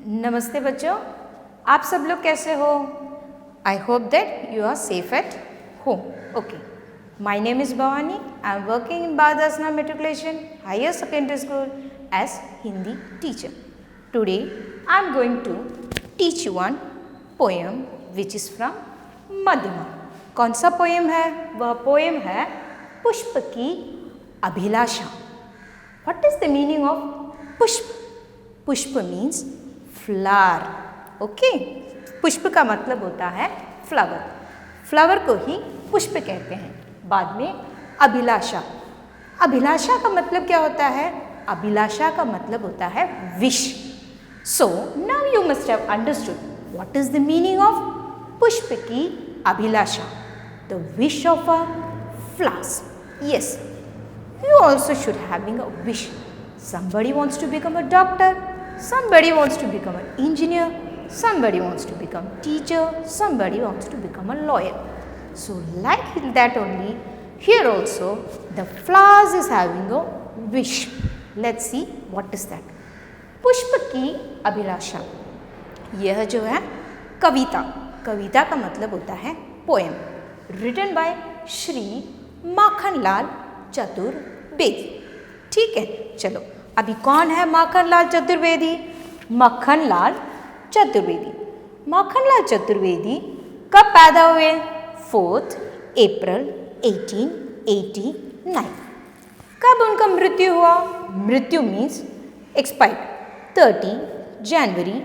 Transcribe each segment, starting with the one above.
नमस्ते बच्चों, आप सब लोग कैसे हो? I hope that you are safe at home. Okay, my name is Bhavani. I am working in Badasana matriculation higher secondary school as Hindi teacher. Today I am going to teach you one poem which is from Madhyama. कौन सा poem है? वह poem है Pushp ki Abhilasha. What is the meaning of pushp? Pushp means flower. Okay, पुष्प का मतलब होता है फ्लावर. फ्लावर को ही पुष्प कहते हैं. बाद में अभिलाषा. अभिलाषा का मतलब क्या होता है? अभिलाषा का मतलब होता है wish. So now you must have understood what is the meaning of Pushp ki Abhilasha. The wish of a flowers. Yes, you also should having a wish. Somebody wants to become a doctor, somebody wants to become an engineer, somebody wants to become teacher, somebody wants to become a lawyer. So like that only here also the flowers is having a wish. Let's see what is that. पुष्प की अभिलाषा. यह जो है कविता. कविता का मतलब होता है poem. Written by Shri Makhanlal Chaturvedi. ठीक है, चलो अभी कौन है माखनलाल चतुर्वेदी? माखनलाल चतुर्वेदी. माखनलाल चतुर्वेदी कब पैदा हुए? 4 अप्रैल 1889. कब उनका मृत्यु हुआ? मृत्यु मीन्स एक्सपायर्ड 30 जनवरी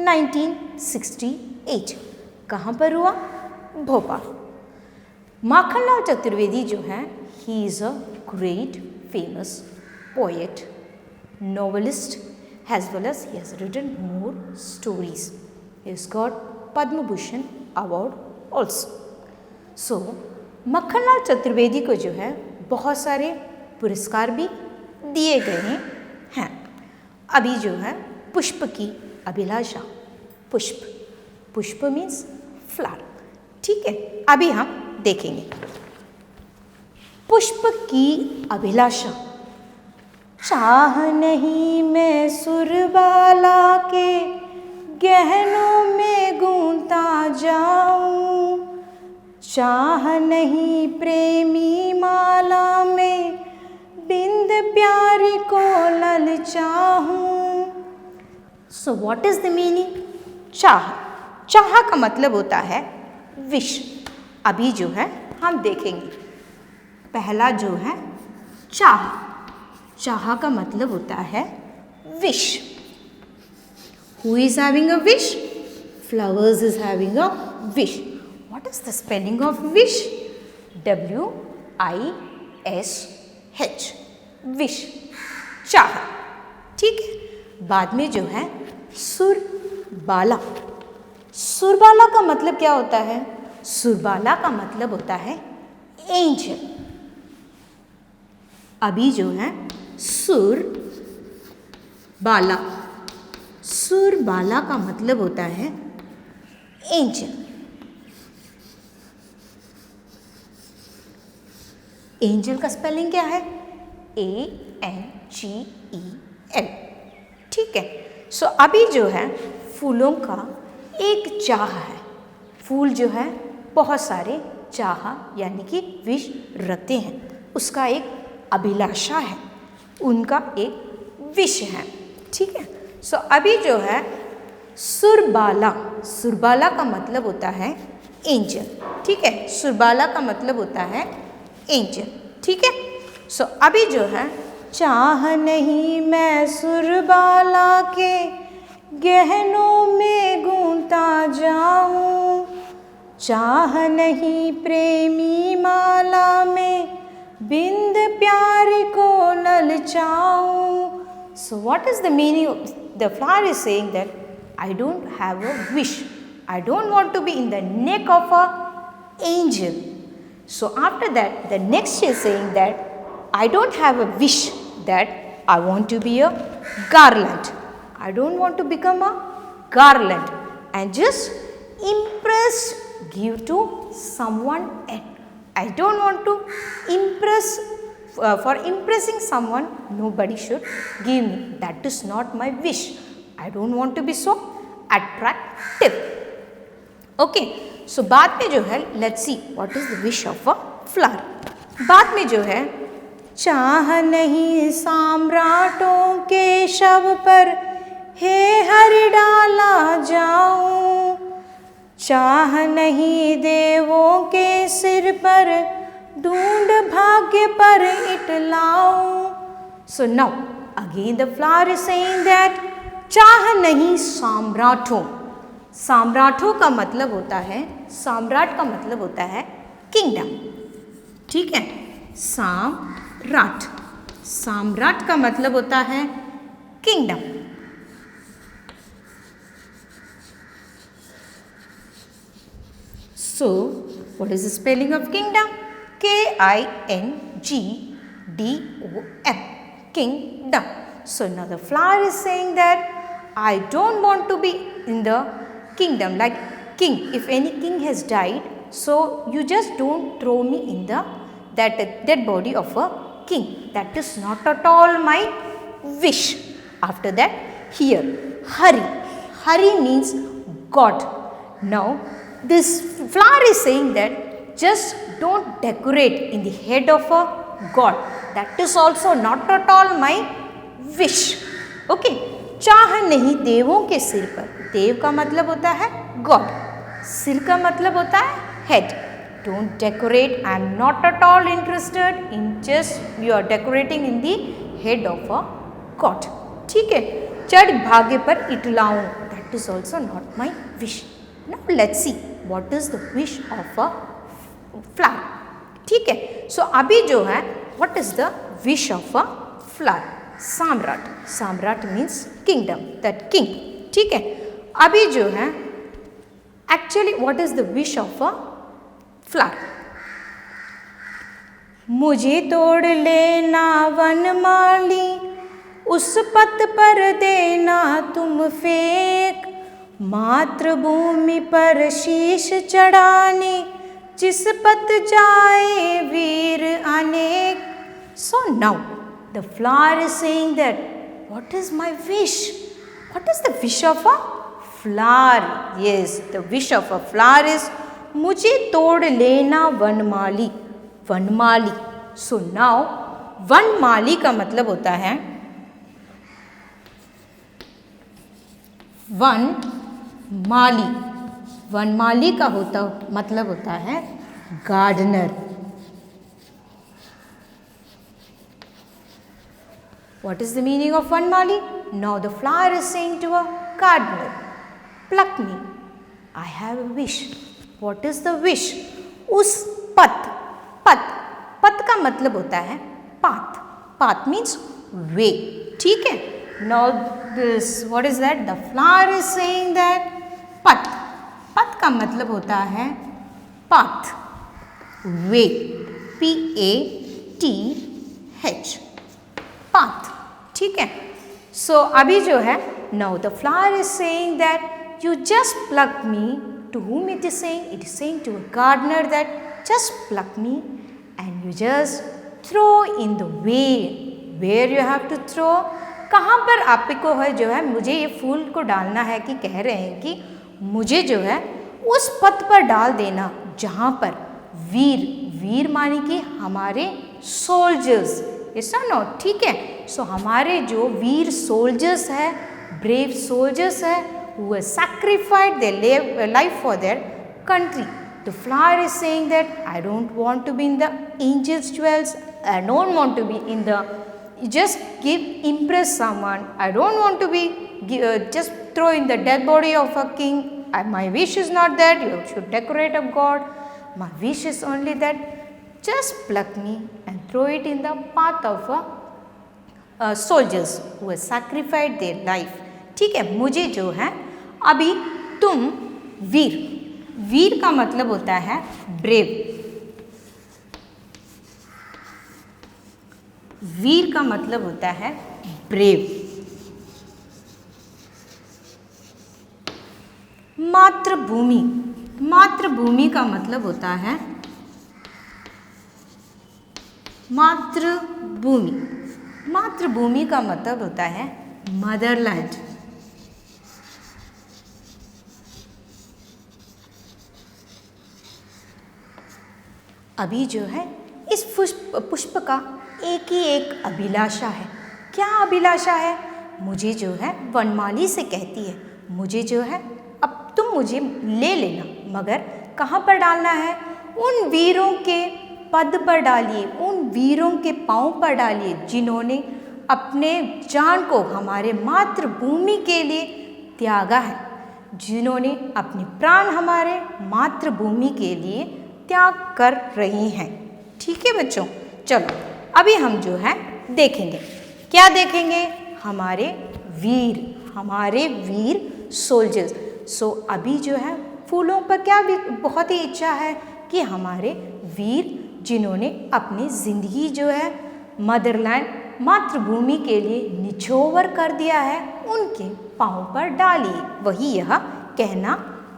1968. कहाँ पर हुआ? भोपाल. माखनलाल चतुर्वेदी जो है, he is a great famous poet, novelist, as well as he has written more stories. He has got Padma Bhushan award also. So Makhanlal Chaturvedi को जो है बहुत सारे पुरस्कार भी दिए गए हैं. अभी जो है पुष्प की अभिलाषा. पुष्प, पुष्प मीन्स फ्लावर. ठीक है, अभी हम देखेंगे पुष्प की अभिलाषा. चाह नहीं मैं सुरबाला के गहनों में गूंथा जाऊं, चाह नहीं प्रेमी माला में बिंद प्यारी को ललचाऊं. So what is the meaning? Chah. चाह का मतलब होता है विश. अभी जो है हम देखेंगे. पहला जो है चाह. चाह का मतलब होता है wish. Who is having a wish? Flowers is having a wish. What is the spelling of wish? WISH. Wish, चाह. ठीक है. बाद में जो है सुरबाला. सुरबाला का मतलब क्या होता है? सुरबाला का मतलब होता है एंजल. अभी जो है सुरबाला. सुरबाला का मतलब होता है एंजल. एंजल का स्पेलिंग क्या है? ANGEL. ठीक है. सो अभी जो है फूलों का एक चाह है. फूल जो है बहुत सारे चाह यानी कि विश रखते हैं. उसका एक अभिलाषा है, उनका एक विश है. ठीक है. सो अभी जो है सुरबाला. सुरबाला का मतलब होता है एंजल. ठीक है. सुरबाला का मतलब होता है एंजल. ठीक है. सो अभी जो है चाह नहीं मैं सुरबाला के गहनों में गूंथा जाऊं, चाह नहीं प्रेमी माला में बिंद प्यारी को ललचाऊं. So what is the meaning of the flower is saying that I don't have a wish. I don't want to be in the neck of a angel. So after that the next is saying that I don't have a wish that I want to be a garland. I don't want to become a garland and just impress, give to someone else. I don't want to impress. For impressing someone, nobody should give me. That is not my wish. I don't want to be so attractive. Okay, so बाद में जो है let's see what is the wish of a flower. बाद में जो है, चाह नहीं सम्राटों के शव पर हे हरि डाला जाऊं, चाह नहीं देवों के सिर पर ढूंढ भाग्य पर इटलाऊं। So now again the flower is saying that चाह नहीं सम्राटों। सम्राटों का मतलब होता है, सम्राट का मतलब होता है किंगडम, ठीक है। सम्राट, सम्राट का मतलब होता है kingdom. So, what is the spelling of kingdom? K-I-N-G-D-O-M, kingdom. So, now the flower is saying that I don't want to be in the kingdom like king. If any king has died, so you just don't throw me in the that dead body of a king. That is not at all my wish. After that, here, Hari. Hari means God. Now, this flower is saying that just don't decorate in the head of a god. That is also not at all my wish. Okay. चाह नहीं देवों के सिर पर। देव का मतलब होता है गॉड, सिर का मतलब होता है head. Don't decorate. I am not at all interested in just you are decorating in the head of a god. ठीक है। चढ़ भाग्य पर इटलाऊं। That is also not my wish. Now let's see what is the wish of a flower. ठीक है। So अभी जो है what is the wish of a flower? सम्राट, सम्राट मीन्स किंगडम, दैट किंग, ठीक है। अभी जो है actually what is the wish of a flower? मुझे तोड़ लेना वनमाली, उस पत पर देना तुम फेंक, मातृभूमि पर शीश चढ़ाने जिस पत जाए वीर अनेक। So now the flower is saying that what is my wish? What is the wish of a flower? Yes, the wish of a flower is मुझे तोड़ लेना वनमाली, वनमाली। So now वनमाली का मतलब होता है वनमाली, वनमाली का मतलब होता है gardener. What is the meaning of Vanmali? Now the flower is saying to a gardener, pluck me, I have a wish. What is the wish? उस पत, पत, पत का मतलब होता है path, path means way, ठीक है। Now this, what is that? The flower is saying that पत, पत का मतलब होता है path, way, P-A-T-H, path, ठीक है। सो अभी जो है now the flower is saying that you just pluck me. To whom it is saying? It is saying to a gardener that just pluck me and you just throw in the way where you have to throw। कहाँ पर आपको है जो है मुझे ये फूल को डालना है, कि कह रहे हैं कि मुझे जो है उस पथ पर डाल देना जहाँ पर वीर, वीर मानी कि हमारे सोल्जर्स, ऐसा नो, ठीक है। सो हमारे जो वीर सोल्जर्स है, ब्रेव सोल्जर्स है, who have sacrificed their life for their country. The flower is saying that I don't want to be in the angels' jewels. I don't want to be in the just impress someone. I don't want to be just throw in the dead body of a king. My wish is not that you should decorate a god. My wish is only that just pluck me and throw it in the path of a soldiers who have sacrificed their life. ठीक है। मुझे जो है अभी तुम वीर, वीर का मतलब होता है ब्रेव, वीर का मतलब होता है ब्रेव। मातृभूमि, मातृभूमि का मतलब होता है मातृभूमि, मातृभूमि का मतलब होता है मदरलैंड, अभी जो है इस पुष्प का एक ही एक अभिलाषा है। क्या अभिलाषा है? मुझे जो है वनमाली से कहती है, मुझे जो है अब तुम मुझे ले लेना, मगर कहाँ पर डालना है? उन वीरों के पद पर डालिए, उन वीरों के पाँव पर डालिए जिन्होंने अपने जान को हमारे मातृभूमि के लिए त्यागा है, जिन्होंने अपने प्राण हमारे मातृभूमि के लिए त्याग कर रही हैं। ठीक है बच्चों, चलो अभी हम जो है देखेंगे, क्या देखेंगे? हमारे वीर सोल्जर्स। सो अभी जो है फूलों पर क्या भी बहुत ही इच्छा है कि हमारे वीर जिन्होंने अपनी ज़िंदगी जो है मदरलैंड मातृभूमि के लिए निछोवर कर दिया है, उनके पाँव पर डालिए, वही यह कहना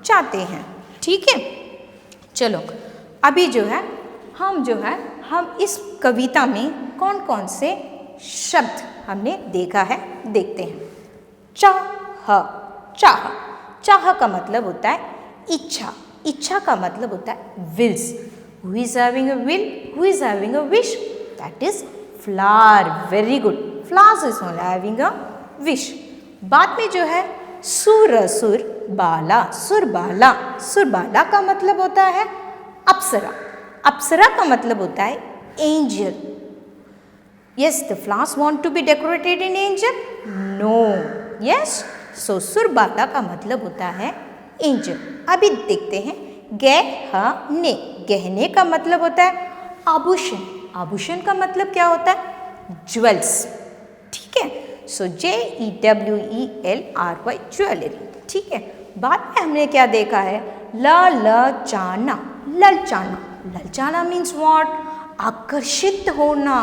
चाहते हैं। ठीक है, चलो अभी जो है हम इस कविता में कौन कौन से शब्द हमने देखा है देखते हैं। चाह का मतलब होता है इच्छा का मतलब होता है Wills. Who is having a will? Who is having a wish? That is flower. Very good. Flowers is only having a wish. बाद में जो है सुरबाला का मतलब होता है अप्सरा का मतलब होता है angel. Yes, the flowers want to be decorated in angel? No. Yes. So Surbala का मतलब होता है एंजल। अभी देखते हैं गहने का मतलब होता है आभूषण का मतलब क्या होता है? ज्वेल्स। ठीक है, सो JEWELRY ज्वेलरी। ठीक है, बाद में हमने क्या देखा है? ललचाना मीन्स व्हाट? आकर्षित होना।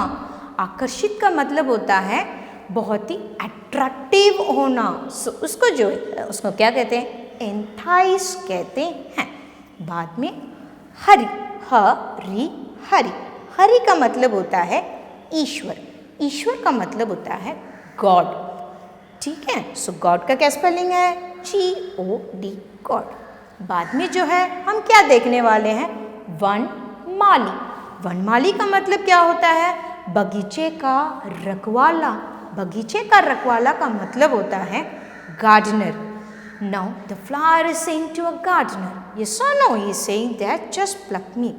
आकर्षित का मतलब होता है बहुत ही अट्रैक्टिव होना। सो उसको क्या कहते हैं? एंथाइस कहते हैं। बाद में हरि का मतलब होता है ईश्वर का मतलब होता है गॉड। ठीक है, सो गॉड का क्या स्पेलिंग है? GOD God. बाद में जो है हम क्या देखने वाले हैं? वनमाली का मतलब क्या होता है? बगीचे का रखवाला का मतलब होता है gardener. Now the flower is saying to a gardener, yes or no? He is saying that just pluck me,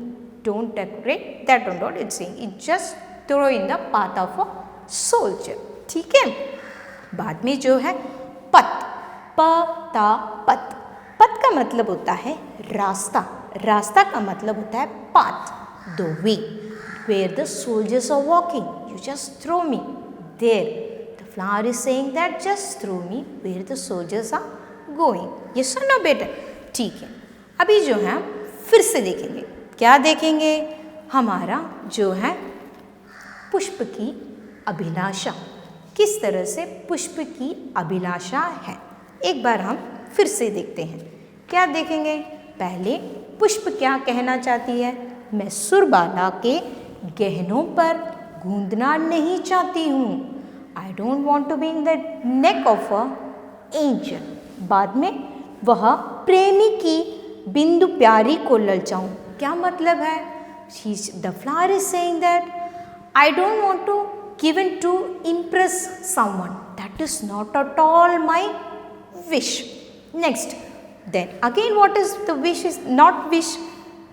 don't decorate, that or not. It's saying it just throw in the path of a soldier. ठीक है, बाद में जो है पथ का मतलब होता है रास्ता का मतलब होता है path, the way where the soldiers are walking. You just throw me there. The flower is saying that just throw me where the soldiers are going. ये सुनो बेटा। ठीक है, अभी जो है फिर से देखेंगे, क्या देखेंगे? हमारा जो है पुष्प की अभिलाषा, किस तरह से पुष्प की अभिलाषा है, एक बार हम फिर से देखते हैं। क्या देखेंगे? पहले पुष्प क्या कहना चाहती है? मैं सुरबाला के गहनों पर गूंदना नहीं चाहती हूँ। I don't want to be in the neck of a angel. बाद में वह प्रेमी की बिंदु प्यारी को ललचाऊं। क्या मतलब है? The flower is saying that I don't want to given to impress someone, that is not at all my wish. Next, then again what is the wish? Is not wish.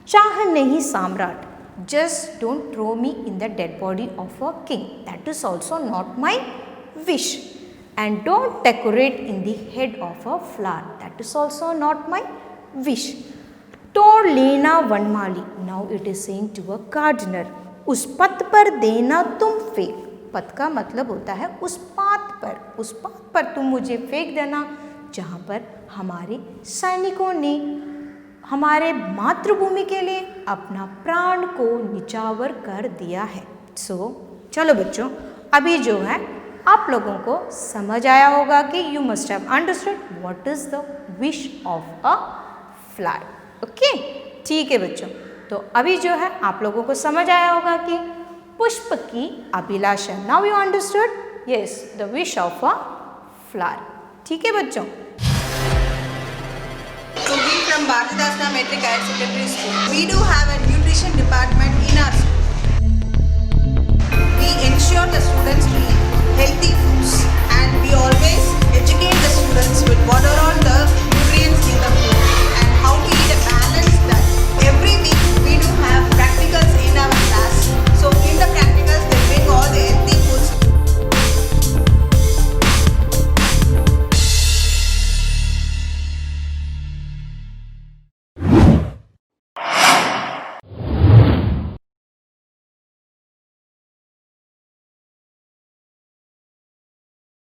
चाह नहीं सम्राट, just don't throw me in the dead body of a king, that is also not my wish. And don't decorate in the head of a flower, that is also not my wish. तोड़ लेना वनमाली, now it is saying to a gardener, उस पथ पर देना तुम फेंक। पथ का मतलब होता है उस पात पर तुम मुझे फेंक देना जहाँ पर हमारे सैनिकों ने हमारे मातृभूमि के लिए अपना प्राण को निछावर कर दिया है। सो चलो बच्चों, अभी जो है आप लोगों को समझ आया होगा कि you must have understood what is the wish of a flower. Okay, ठीक है बच्चों, तो अभी जो है आप लोगों को समझ आया होगा कि Pushp ki Abhilasha. Now you understood, yes, the wish of a flower. ठीक है बच्चों। from Bharatidasna Metric Higher Secondary School. We do have a nutrition department in our school. We ensure the students eat healthy foods and we always educate the students with what are all the nutrients in the